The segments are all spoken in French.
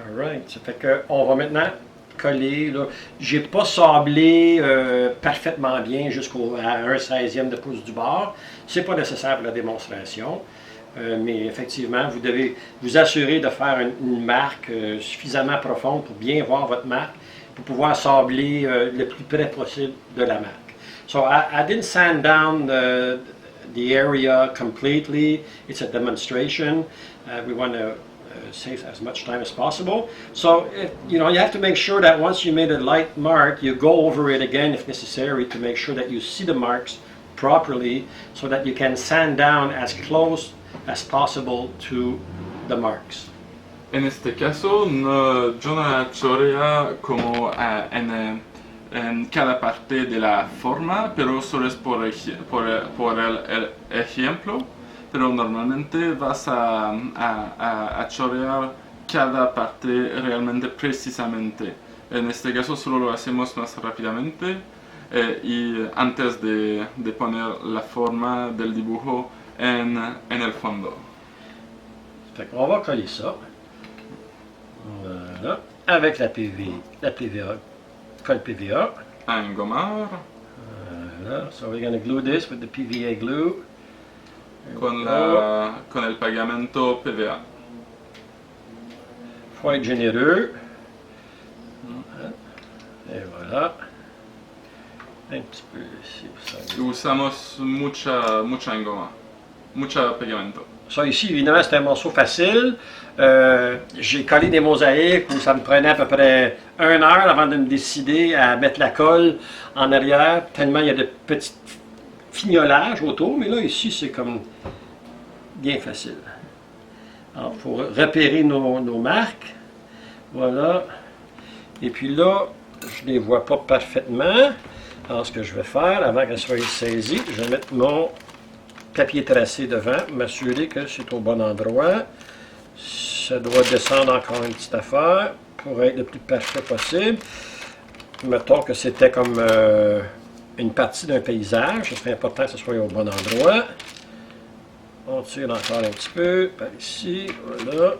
Alright, ça fait qu'on va maintenant coller. Là. J'ai pas sablé parfaitement bien jusqu'à 1/16e de pouce du bord. C'est pas nécessaire pour la démonstration. Mais effectivement, vous devez vous assurer de faire une marque suffisamment profonde pour bien voir votre marque, pour pouvoir sabler le plus près possible de la marque. So I didn't sand down the area completely. It's a demonstration. We want to save as much time as possible. So you have to make sure that once you made a light mark, you go over it again if necessary to make sure that you see the marks properly so that you can sand down as close as possible to the marks. En este caso, yo no achorea como en cada parte de la forma, pero solo es por el ejemplo. Pero normalmente vas a chorear cada parte realmente precisamente. En este caso solo lo hacemos más rápidamente y antes de poner la forma del dibujo en el fondo. Fait qu'on va coller ça. Voilà. Avec la PVA. Colle PVA. A engomar. Voilà. So we're going to glue this with the PVA glue. Con el pegamento PVA. Faut être généreux. Et voilà. Un petit peu ici. Usamos mucha engoma. Mucha pegamento. Ça ici, évidemment, c'est un morceau facile. J'ai collé des mosaïques où ça me prenait à peu près 1 heure avant de me décider à mettre la colle en arrière, tellement il y a de petits fignolages autour. Mais là, ici, c'est comme bien facile. Alors, il faut repérer nos marques. Voilà. Et puis là, je ne les vois pas parfaitement. Alors, ce que je vais faire, avant qu'elles soient saisies, je vais mettre mon papier tracé devant, m'assurer que c'est au bon endroit. Ça doit descendre encore une petite affaire pour être le plus parfait possible. Mettons que c'était comme une partie d'un paysage. Ce serait important que ce soit au bon endroit. On tire encore un petit peu par ici. Voilà.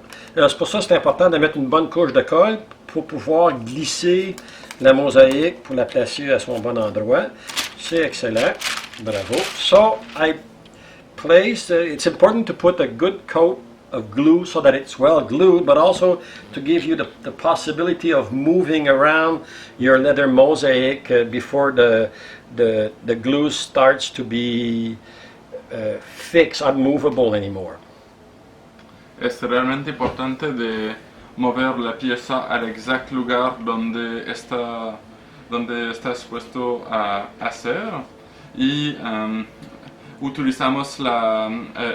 C'est pour ça que c'est important de mettre une bonne couche de colle pour pouvoir glisser la mosaïque pour la placer à son bon endroit. C'est excellent. Bravo. So, it's important to put a good coat of glue so that it's well glued, but also to give you the possibility of moving around your leather mosaic before the glue starts to be fixed, unmovable anymore. Es realmente importante de mover la pieza al exacto lugar donde está expuesto a hacer y utilizamos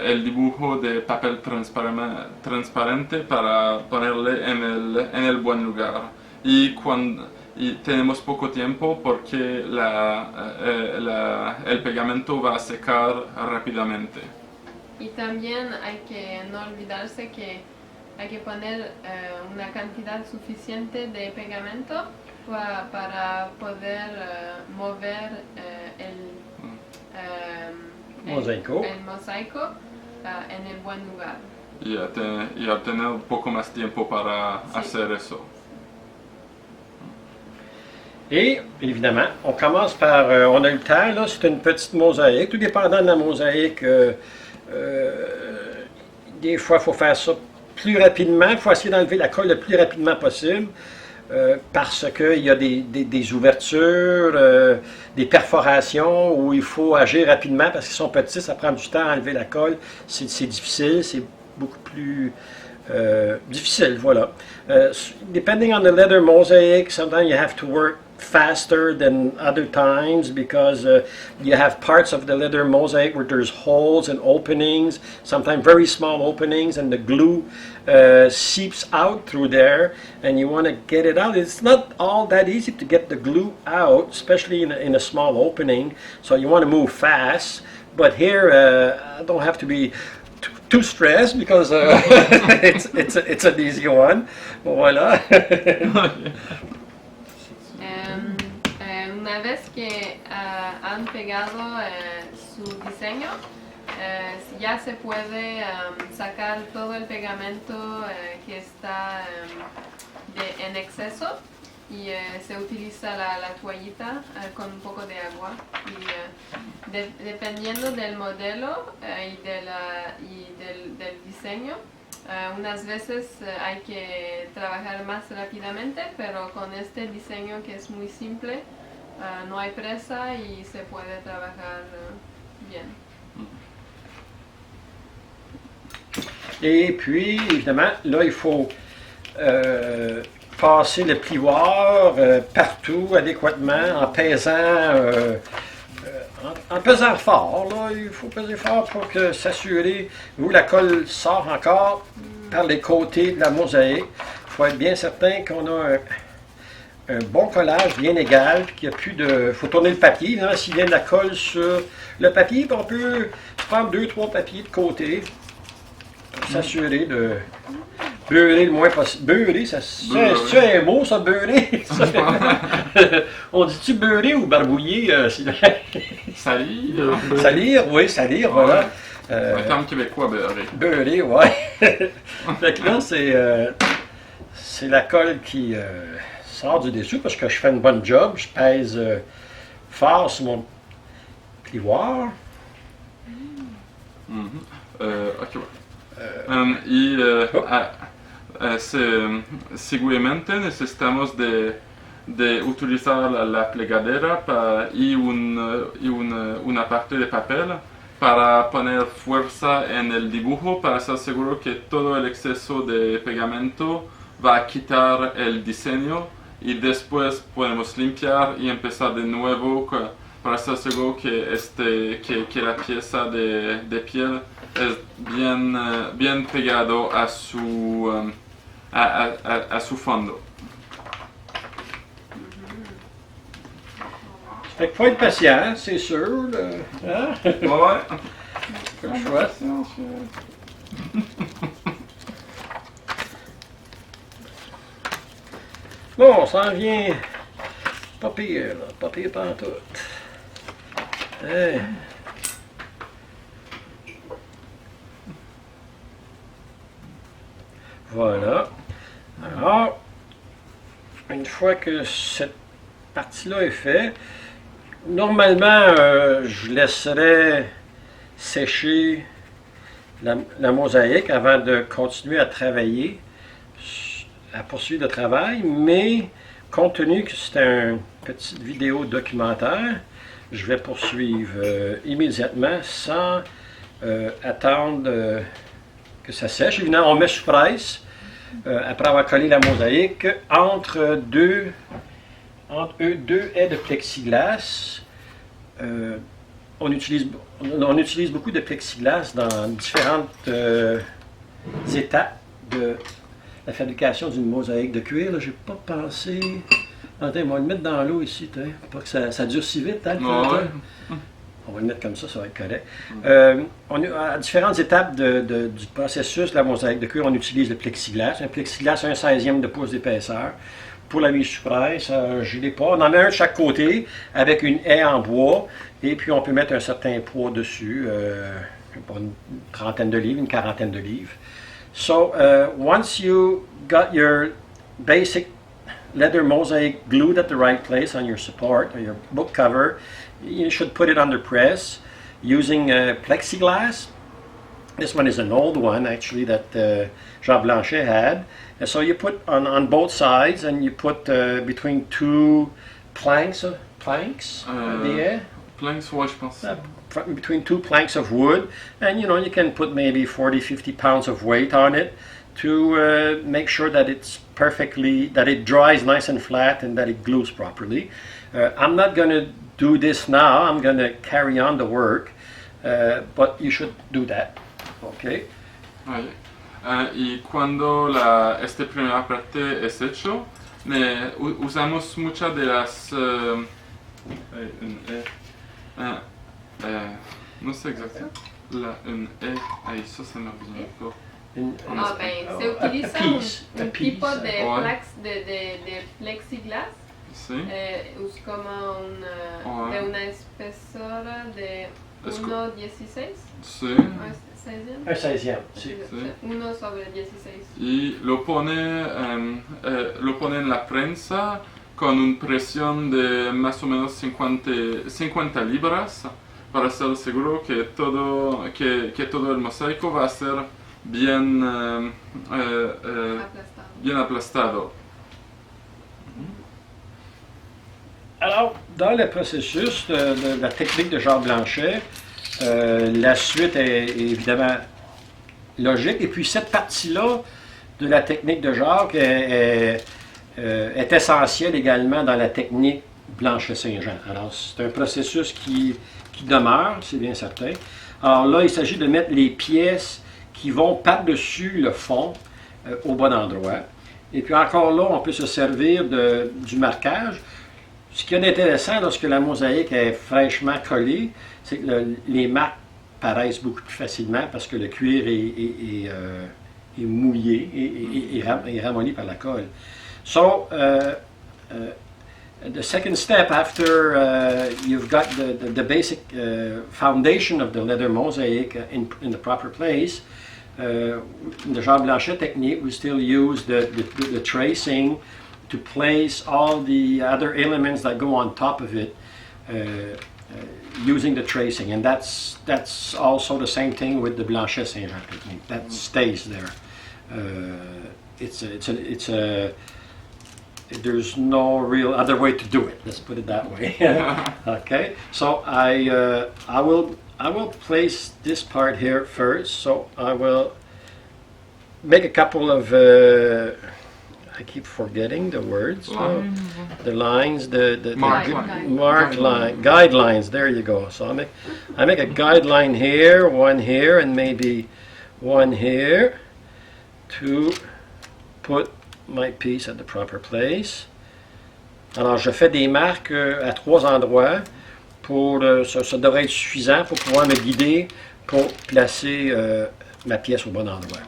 el dibujo de papel transparente para ponerle en el buen lugar y tenemos poco tiempo porque el pegamento va a secar rápidamente. Y también hay que no olvidarse que hay que poner una cantidad suficiente de pegamento para poder mover el mosaico en el buen lugar. Y a tener un poco más tiempo para hacer eso. Et, évidemment, on commence par, on a eu le temps, là, c'est une petite mosaïque, tout dépendant de la mosaïque, des fois, il faut faire ça plus rapidement, il faut essayer d'enlever la colle le plus rapidement possible, parce qu'il y a des ouvertures, des perforations où il faut agir rapidement, parce qu'ils sont petits, ça prend du temps à enlever la colle, c'est difficile, c'est beaucoup plus difficile, voilà. Depending on the leather mosaic, sometimes you have to work faster than other times because you have parts of the leather mosaic where there's holes and openings, sometimes very small openings, and the glue seeps out through there and you want to get it out. It's not all that easy to get the glue out, especially in a small opening, so you want to move fast. But here I don't have to be too stressed because it's an easy one. Voilà. Una vez que han pegado su diseño, ya se puede sacar todo el pegamento que está exceso y se utiliza la toallita con un poco de agua y dependiendo del modelo del diseño, unas veces hay que trabajar más rápidamente, pero con este diseño que es muy simple, no hay presa y se puede trabajar bien. Et puis, évidemment, là, il faut passer le plioir partout adéquatement en pesant, en pesant fort. Là, il faut peser fort pour que s'assurer où la colle sort encore par les côtés de la mosaïque. Il faut être bien certain qu'on a un bon collage bien égal, puis qu'il n'y a plus de... Il faut tourner le papier, là, s'il y a de la colle sur le papier, puis on peut prendre 2-3 papiers de côté pour s'assurer de beurrer le moins possible. Beurrer, c'est un mot, ça, beurrer? On dit-tu beurrer ou barbouiller? Salir. Salir, oui, salir, voilà. Un terme québécois, beurrer. Beurrer, ouais. Fait que là, c'est la colle qui sort du dessus parce que je fais une bonne job. Je pèse fort sur mon plioir. Ok, seguidamente necesitamos de utilizar la plegadera y una parte de papel para poner fuerza en el dibujo para estar seguro que todo el exceso de pegamento va a quitar el diseño y después podemos limpiar y empezar de nuevo para estar seguro que la pieza de piel es bien pegado a su fondo. Fait qu'il faut être patient, c'est sûr. Hein? Ouais. Pas le choix. Bon, on s'en vient. Pas pire, là. Pas pire pantoute. Hey. Voilà. Alors, une fois que cette partie-là est faite, normalement, je laisserai sécher la mosaïque avant de continuer à travailler, à poursuivre le travail, mais compte tenu que c'est une petite vidéo documentaire, je vais poursuivre immédiatement sans attendre que ça sèche. Évidemment, on met sous presse après avoir collé la mosaïque entre deux haies de plexiglas. On utilise beaucoup de plexiglas dans différentes étapes de la fabrication d'une mosaïque de cuir. J'ai pas pensé... Attends, on va le mettre dans l'eau ici, pour que ça dure si vite. Hein, on va le mettre comme ça va être correct. À différentes étapes du processus de la mosaïque de cuir, on utilise le plexiglas. Un plexiglas 1/16e de pouce d'épaisseur. Pour la mise sous presse, je ne l'ai pas. On en met un de chaque côté avec une haie en bois et puis on peut mettre un certain poids dessus, une trentaine de livres, une quarantaine de livres. So, once you got your basic leather mosaic glued at the right place on your support or your book cover, you should put it under press using plexiglass. This one is an old one actually that Jean Blanchet had. And so you put on both sides and you put between two planks, yeah? Planks, ouais, je pense. Between two planks of wood, and you can put maybe 40-50 pounds of weight on it to make sure that that it dries nice and flat and that it glues properly. I'm not going to do this now. I'm going to carry on the work, but you should do that. Okay. Y cuando este primera parte es hecho, usamos muchas de las no sé exactement ahí ça me revient encore. Se utiliza un tipo de plexiglas. Sí. Es como de una espesor de Est-ce que 1:16. sì, Un 16e. Un 16e, sì. Sì. Sì. 1 sobre 16. y lo pone en la prensa con una presión de más o menos 50 libras para estar seguro que todo el mosaico va a ser bien, Aplastado. bien aplastado. Alors, dans le processus de la technique de Jacques Blanchet, la suite est évidemment logique. Et puis cette partie-là de la technique de Jacques est essentielle également dans la technique Blanchet-Saint-Jean. Alors, c'est un processus qui demeure, c'est bien certain. Alors là, il s'agit de mettre les pièces qui vont par-dessus le fond au bon endroit. Et puis encore là, on peut se servir du marquage. Ce qui est intéressant lorsque la mosaïque est fraîchement collée, c'est que les marques paraissent beaucoup plus facilement parce que le cuir est mouillé et ramolli par la colle. So, the second step after you've got the basic foundation of the leather mosaic in the proper place, in the Jacques Blanchet technique, we still use the tracing to place all the other elements that go on top of it using the tracing, and that's also the same thing with the Blanchet Saint-Jean technique. That stays there. There's no real other way to do it. Let's put it that way. Okay. So I will place this part here first. So I will make a couple of. I keep forgetting the words. The lines, the Mark line, guidelines. There you go. So I make a guideline here, one here, and maybe one here to put my piece at the proper place. Alors je fais des marques à 3 endroits pour ça devrait être suffisant pour pouvoir me guider pour placer ma pièce au bon endroit.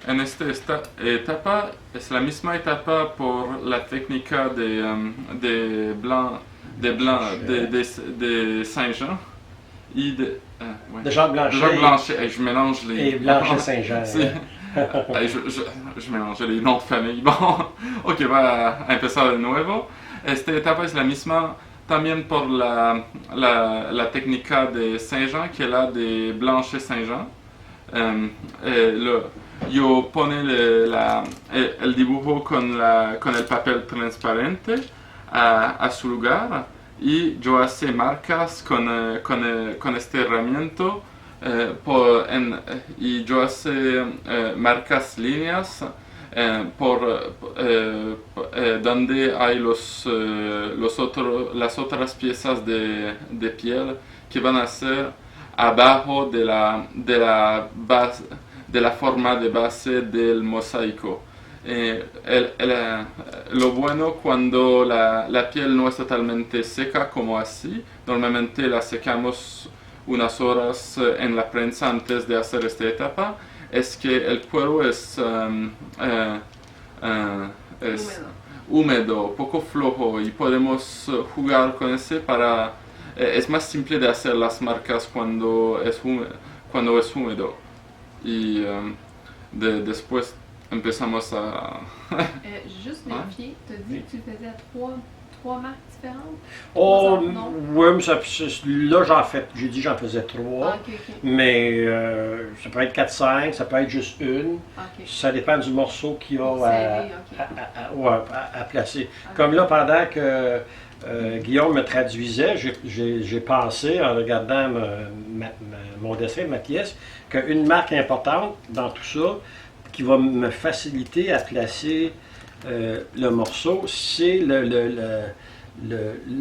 En esta etapa es la misma etapa por la técnica de Saint-Jean y De Jacques Blanchet. Jacques Blanchet, je mélange les... Et Blanchet Saint-Jean. Sí. Je mélange les noms de famille. Bon, ok, va a empezar de nuevo. Esta etapa es la misma también por la técnica de Saint-Jean que la de Blanchet Saint-Jean. Yo pone el dibujo con el papel transparente a su lugar y yo hace marcas con este herramienta y yo hace marcas líneas por donde hay las otras piezas de piel que van a ser abajo de la base, de la forma de base del mosaico. Lo bueno cuando la piel no es totalmente seca como así, normalmente la secamos unas horas en la prensa antes de hacer esta etapa, es que el cuero es húmedo, poco flojo y podemos jugar con ese para... es más simple de hacer las marcas cuando es húmedo. Y después empezamos a... Juste vérifier, tu as dit que tu faisais trois marques différentes? Oh, Non? oui, mais là j'ai dit j'en faisais 3, Ah, ok. mais ça peut être 4-5, ça peut être juste une. Ok. Ça dépend du morceau qu'il y a Serré, ok. à placer. Comme là, pendant que Guillaume me traduisait, j'ai pensé, en regardant mon dessin, ma pièce, qu'une marque importante dans tout ça, qui va me faciliter à placer le morceau, c'est le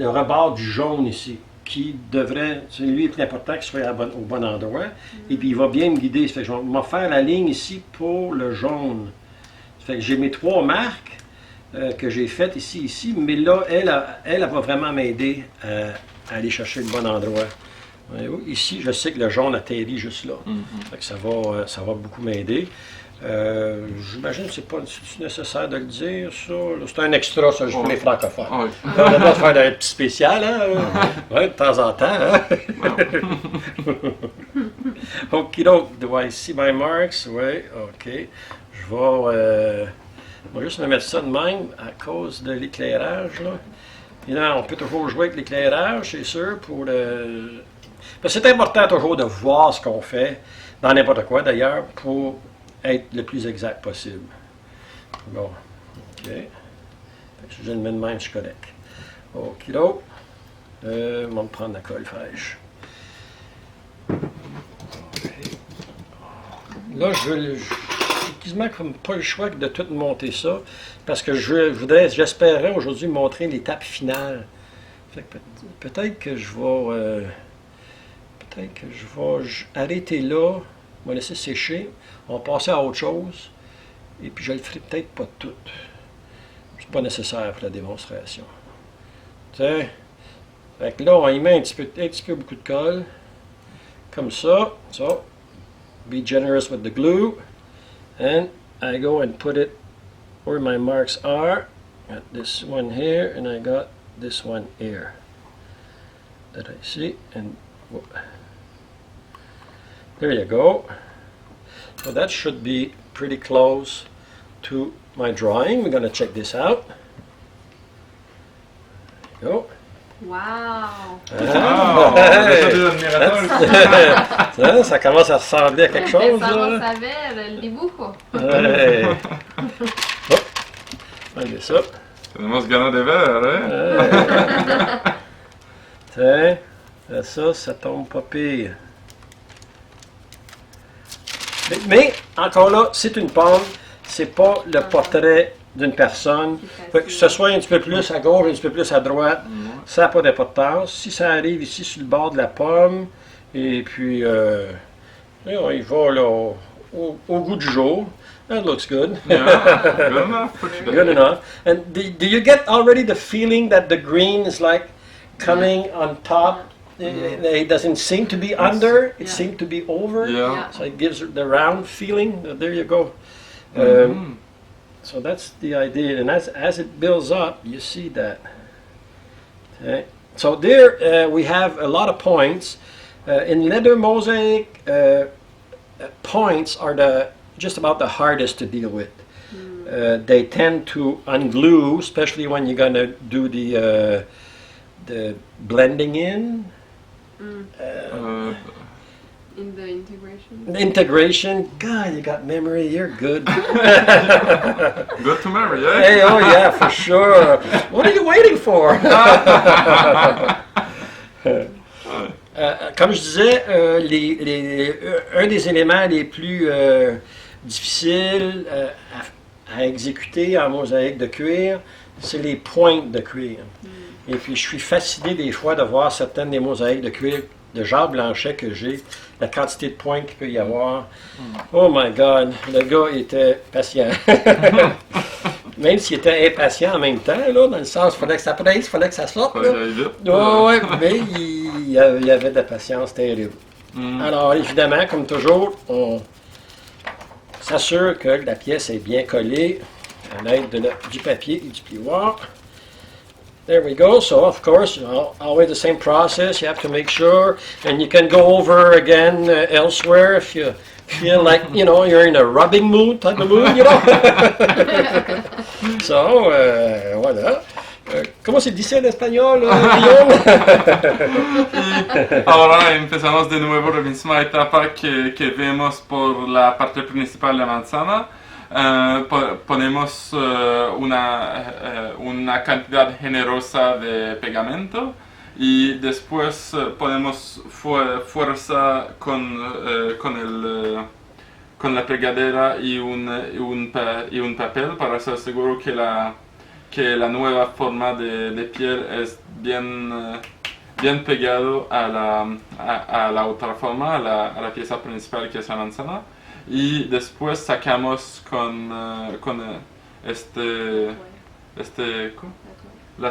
rebord du jaune ici, qui devrait, lui, est important qu'il soit au bon endroit, et puis il va bien me guider. Ça fait que je vais faire la ligne ici pour le jaune. Ça fait que j'ai mes 3 marques que j'ai faites ici, mais là, elle va vraiment m'aider à aller chercher le bon endroit. Ici, je sais que le jaune atterrit juste là. Fait que ça va beaucoup m'aider. J'imagine que c'est pas nécessaire de le dire, ça. Là, c'est un extra, ça, pour les francophones. Oui. On a le droit de faire un petit spécial, hein? Ouais, de temps en temps, hein? Okidoke, do I see my marks? Oui, ok. Je vais juste me mettre ça de même à cause de l'éclairage, là. Et là, on peut toujours jouer avec l'éclairage, c'est sûr, pour le... Parce que c'est important toujours de voir ce qu'on fait, dans n'importe quoi d'ailleurs, pour être le plus exact possible. Bon, ok. Si je le mets de même, je suis correct. Okidoke. On va me prendre la colle fraîche. Là, j'ai quasiment comme pas le choix de tout monter ça, parce que j'espérais aujourd'hui montrer l'étape finale. Fait que peut-être que je vais arrêter là, on va laisser sécher, on va passer à autre chose, et puis je le ferai peut-être pas tout. C'est pas nécessaire pour la démonstration. T'sais? Fait que là, on y met un petit peu beaucoup de colle, comme ça. So, be generous with the glue, and I go and put it where my marks are. Got this one here, and I got this one here. That I see, and whoop. There you go. So that should be pretty close to my drawing. We're going to check this out. There you go. Wow! Ça commence à ressembler à quelque chose. Vamos a ver el dibujo. Ouais. Oh, regardez ça. Tenemos ganas de ver, hein? Tiens, ça tombe pas pire. Mais encore là, c'est une pomme, c'est pas le portrait d'une personne. Fait que ce soit un petit peu plus à gauche, un petit peu plus à droite, ça n'a pas d'importance. Si ça arrive ici sur le bord de la pomme, et puis là, il va là, au goût du jour. That looks good. Yeah, good enough for today. Good enough. And do you get already the feeling that the green is like coming on top? It doesn't seem to be under, it seems to be over. Yeah. So it gives the round feeling. There you go. So that's the idea. And as it builds up, you see that. Okay. So there we have a lot of points. In leather mosaic, points are just about the hardest to deal with. They tend to unglue, especially when you're going to do the blending in. In the integration. Integration. God, you got memory. You're good. Good to marry, eh? Hey, oh yeah, for sure. What are you waiting for? Comme je disais, un des éléments les plus difficiles à exécuter en mosaïque de cuir, c'est les pointes de cuir. Et puis, je suis fasciné des fois de voir certaines des mosaïques de cuir de Jacques Blanchet que j'ai, la quantité de points qu'il peut y avoir. Oh my God, le gars était patient. Même s'il était impatient en même temps, là, dans le sens, il fallait que ça presse, il fallait que ça sorte. Là. Ouais, mais il y avait de la patience terrible. Alors, évidemment, comme toujours, on s'assure que la pièce est bien collée à l'aide du papier et du plioir. There we go. So, of course, always the same process. You have to make sure, and you can go over again elsewhere if you feel like, you're in a rubbing mood, type of mood, So, voilà. ¿Cómo se dice en español, Guillaume? Ahora empezamos de nuevo la misma etapa que vemos por la parte principal de la manzana. Ponemos una cantidad generosa de pegamento y después ponemos fuerza con la pegadera y un papel para estar seguro que la nueva forma de piel es bien pegado a la otra forma, a la pieza principal que es la manzana. Y después sacamos con la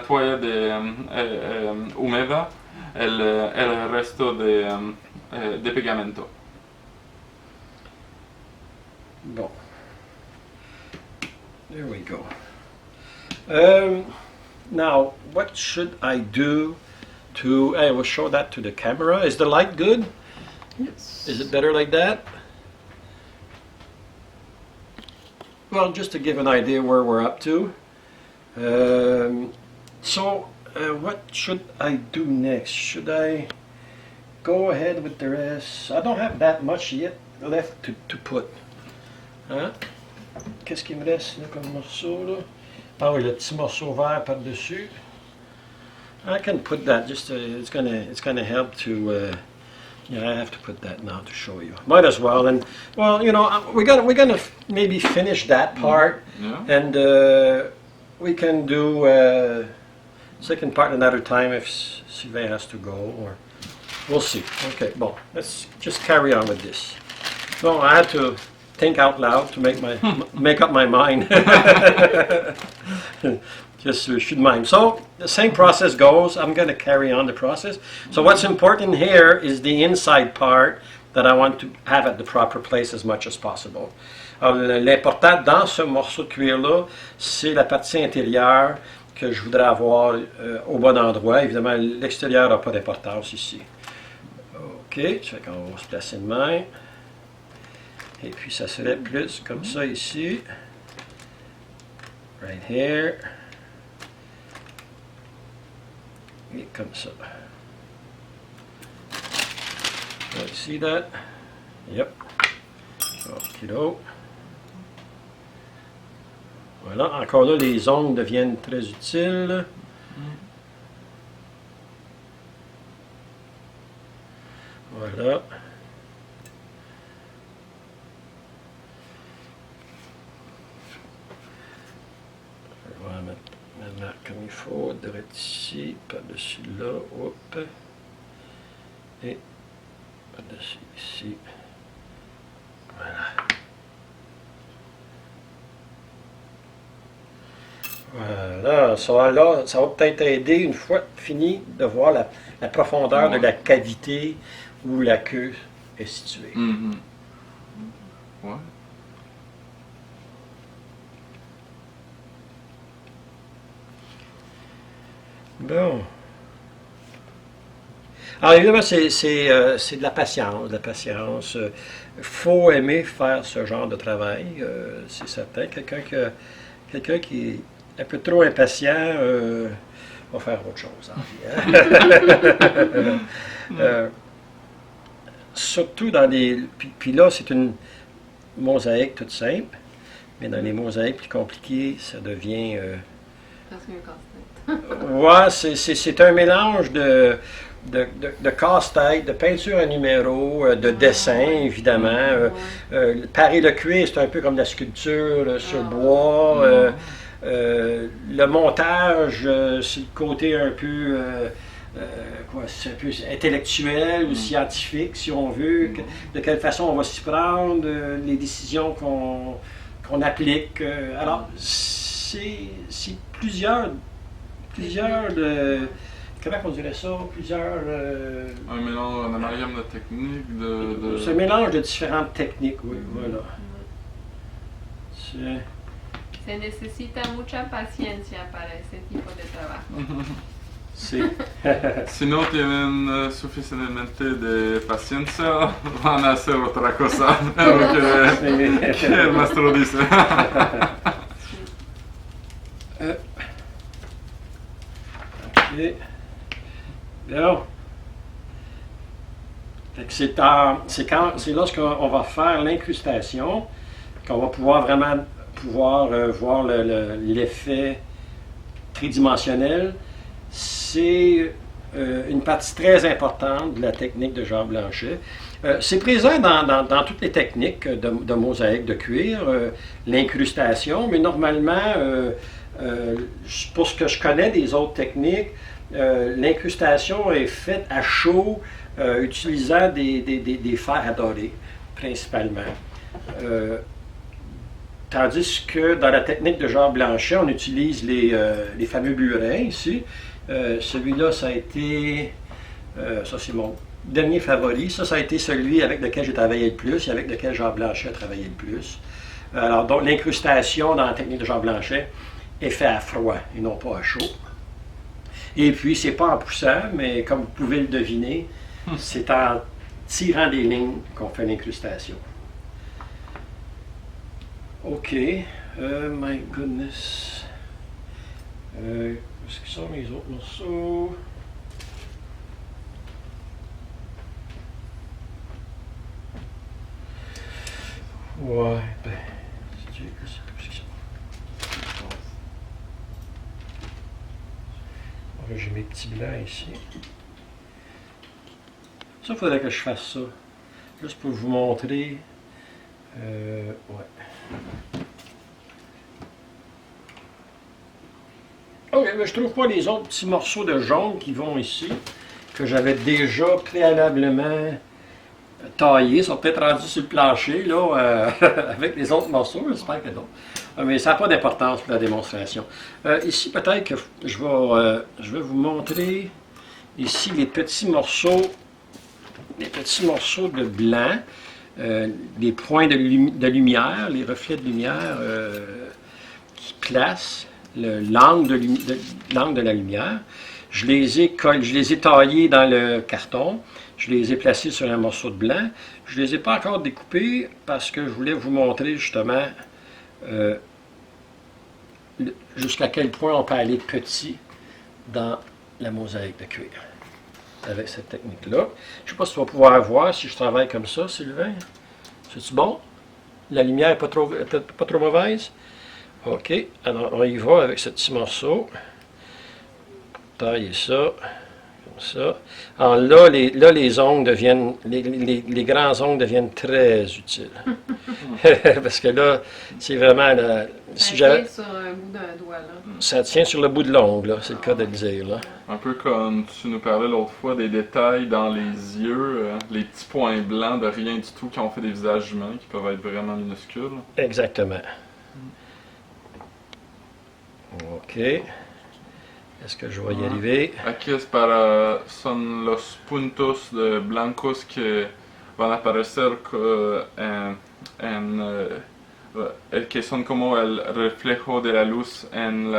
toalla húmeda el resto de pegamento. Bon. There we go. Now, what should I do to... I will show that to the camera. Is the light good? Yes. Is it better like that? Well, just to give an idea where we're up to. What should I do next? Should I go ahead with the rest? I don't have that much yet left to put. Hein? Qu'est-ce qu'il me reste là, comme morceau là? Ah oui, le petit morceau vert par-dessus. I can put that just to, it's gonna help to yeah, I have to put that now to show you. Might as well, and well, you know, we're gonna maybe finish that part, Yeah. and we can do second part another time if Sylvain has to go, or we'll see. Okay, well, let's just carry on with this. Well, I had to think out loud to make up my mind. Just should mind. So the same process goes. I'm going to carry on the process. So what's important here is the inside part that I want to have at the proper place as much as possible. Alors, l'important dans ce morceau de cuir-là, c'est la partie intérieure que je voudrais avoir au bon endroit. Évidemment, l'extérieur n'a pas d'importance ici. OK, ça fait qu'on va se placer de même. Et puis ça serait plus comme ça ici. Right here. Et comme ça. You see that? Yep. Okido. Voilà, encore là, les ongles deviennent très utiles. Voilà. On va mettre comme il faut, direct ici, par-dessus là, hop, et par-dessus ici. Voilà. Voilà, ça va peut-être aider une fois fini de voir la profondeur de la cavité où la queue est située. Mhm. Ouais. Bon. Alors évidemment, c'est de la patience, faut aimer faire ce genre de travail, c'est certain. Quelqu'un qui est un peu trop impatient va faire autre chose en vie, hein? Surtout dans les... Puis là, c'est une mosaïque toute simple, mais dans les mosaïques plus compliquées, ça devient... Parce que casse-tête. Ouais, c'est un mélange de casse-tête, de peinture à numéro, de dessin, évidemment. Parer le cuir, c'est un peu comme la sculpture sur bois. Le montage, c'est le côté un peu... c'est un peu intellectuel ou scientifique, si on veut. De quelle façon on va s'y prendre, les décisions qu'on applique. Alors, c'est plusieurs de... Comment on dirait ça? Un mélange, un amalgame de techniques, C'est un mélange de différentes techniques, oui, voilà. Se necesita mucha paciencia para ese tipo de trabajo. Sí. Si no tienen suficientemente de paciencia, van a hacer otra cosa, que el maestro dice. OK. Bien. C'est lorsqu'on va faire l'incrustation qu'on va pouvoir vraiment voir l'effet tridimensionnel. C'est une partie très importante de la technique de Jacques Blanchet. C'est présent dans toutes les techniques de mosaïque de cuir, l'incrustation, mais normalement, pour ce que je connais des autres techniques, l'incrustation est faite à chaud, utilisant des fers à dorer, principalement. Tandis que dans la technique de Jacques Blanchet, on utilise les fameux burins ici. Celui-là, ça a été, ça c'est mon dernier favori. Ça a été celui avec lequel j'ai travaillé le plus et avec lequel Jacques Blanchet a travaillé le plus. Alors, donc, l'incrustation dans la technique de Jean Blanchet est faite à froid et non pas à chaud. Et puis, c'est pas en poussant, mais comme vous pouvez le deviner, c'est en tirant des lignes qu'on fait l'incrustation. OK. My goodness. Où est-ce qu'ils sont mes autres morceaux? Ouais, ben, je sais plus ce qu'ils sont. Ouais, j'ai mes petits blancs ici. Ça, il faudrait que je fasse ça. Juste pour vous montrer. Ouais. Ok, mais je trouve pas les autres petits morceaux de jaune qui vont ici, que j'avais déjà préalablement taillés. Ils sont peut-être rendus sur le plancher, là, avec les autres morceaux, j'espère que non. Mais ça n'a pas d'importance pour la démonstration. Ici, peut-être que je vais vous montrer ici les petits morceaux de blanc, les points de lumière, les reflets de lumière qui placent l'angle de la lumière. Je les ai taillés dans le carton. Je les ai placés sur un morceau de blanc. Je ne les ai pas encore découpés parce que je voulais vous montrer justement jusqu'à quel point on peut aller petit dans la mosaïque de cuir avec cette technique-là. Je ne sais pas si tu vas pouvoir voir si je travaille comme ça, Sylvain. C'est-tu bon? La lumière n'est pas trop mauvaise? OK. Alors, on y va avec ce petit morceau. Tailler ça, comme ça. Alors là, les ongles deviennent, les grands ongles deviennent très utiles. Parce que là, c'est vraiment... Ça tient sur un bout d'un doigt, là. Ça tient sur le bout de l'ongle, là, c'est le cas de le dire, là. Un peu comme tu nous parlais l'autre fois des détails dans les yeux, les petits points blancs de rien du tout quand on fait des visages humains qui peuvent être vraiment minuscules. Exactement. OK. Est-ce que je vais y arriver? Aquí son los puntos blancos que van a aparecer que son como el reflejo de la luz en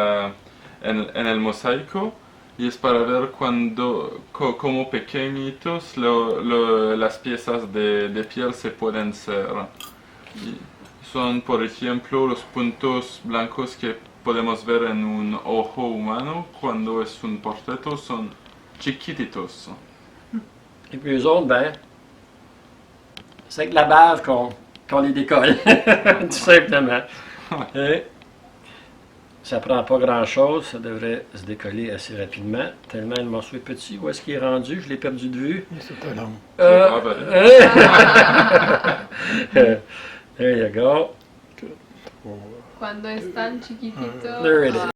el mosaico. Y es para ver como pequeñitos las piezas de piel se pueden ser. Y son, por ejemplo, los puntos blancos que podemos ver en un ojo humano cuando es un portrait, son chiquititos. Et puis eux autres, ben, c'est avec la bave qu'on les décolle, tout simplement. Et ça prend pas grand-chose, ça devrait se décoller assez rapidement, tellement le morceau est petit. Où est-ce qu'il est rendu? Je l'ai perdu de vue. C'est pas long. There you go. Cuando están chiquititos, There it is.